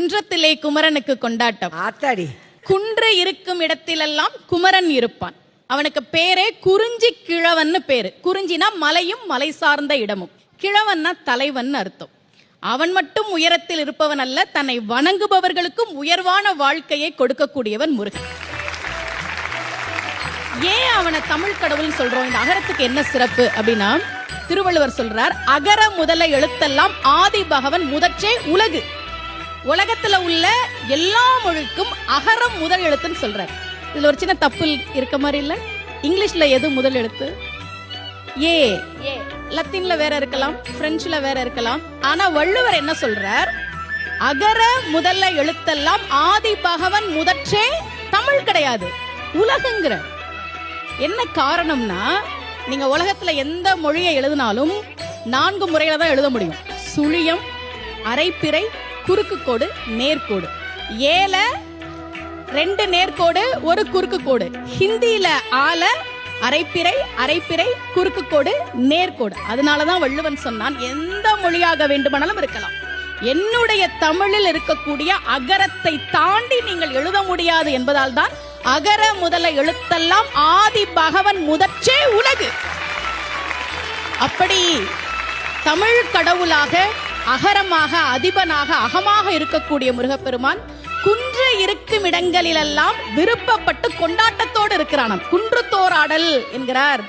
குன்றத்திலே குமரனுக்கு கொண்டாட்டம். ஆத்தாடி. குன்று இருக்கும் இடத்திலெல்லாம் குமரன் இருப்பான். அவனுக்கு பேரே குறிஞ்சி கிழவன் பேரு. குறிஞ்சினா மலையும் மலை சார்ந்த இடமும், கிழவன்னா தலைவன் அர்த்தம். அவன் மட்டும் உயரத்தில் இருப்பவன் அல்ல, தன்னை வணங்குபவர்களுக்கும் உயர்வான வாழ்க்கையை கொடுக்கக்கூடியவன் முருகன். ஏன் அவனை தமிழ் கடவுள்னு சொல்றோம்? இந்த அகரத்துக்கு என்ன சிறப்பு அப்படின்னா, திருவள்ளுவர் சொல்றார், அகர முதல எழுத்தெல்லாம் ஆதி பகவன் முதற்றே உலகு. உலகத்துல உள்ள எல்லா மொழிக்கும் அகரம் முதல் எழுத்துன்னு சொல்றார். இதுல ஒரு சின்ன தப்பு இருக்க மாதிரி இல்ல? இங்கிலீஷ்ல எது முதல் எழுத்து? ஏ. லத்தீன்ல வேற இருக்கலாம், பிரெஞ்சுல வேற இருக்கலாம். ஆனா வள்ளுவர் என்ன சொல்றார்? அகர முதல்ல எழுத்தெல்லாம் ஆதி பகவன் முதற்றே தமிழ் கிடையாது, உலகுங்கிற. என்ன காரணம்னா, நீங்க உலகத்துல எந்த மொழியை எழுதினாலும் 4 முறையில தான் எழுத முடியும். சுழியம், அரைப்பிறை, குறுக்கு கோடு, நேர்கோடு. ஏல 2 நேர்கோடு 1 குறுக்கு கோடு. ஹிந்தியில ஆல அரைப்பிறை, அரைப்பிறை, குறுக்கு கோடு, நேர்கோடு. அதனாலதான் வள்ளுவன் சொன்னான், எந்த மொழியாக வேண்டுமானாலும் இருக்கலாம், என்னுடைய தமிழில் இருக்கக்கூடிய அகரத்தை தாண்டி நீங்கள் எழுத முடியாது என்பதால் தான் அகர முதல எழுத்தெல்லாம் ஆதி பகவன் முதற்றே உலகு. அப்படி தமிழ் கடவுளாக, அகரமாக, அதிபனாக, அகமாக இருக்கக்கூடிய முருகப்பெருமான் குன்று இருக்கும் இடங்களிலெல்லாம் விருப்பப்பட்டு கொண்டாட்டத்தோடு இருக்கிறானாம். குன்று தோராடல் என்கிறார்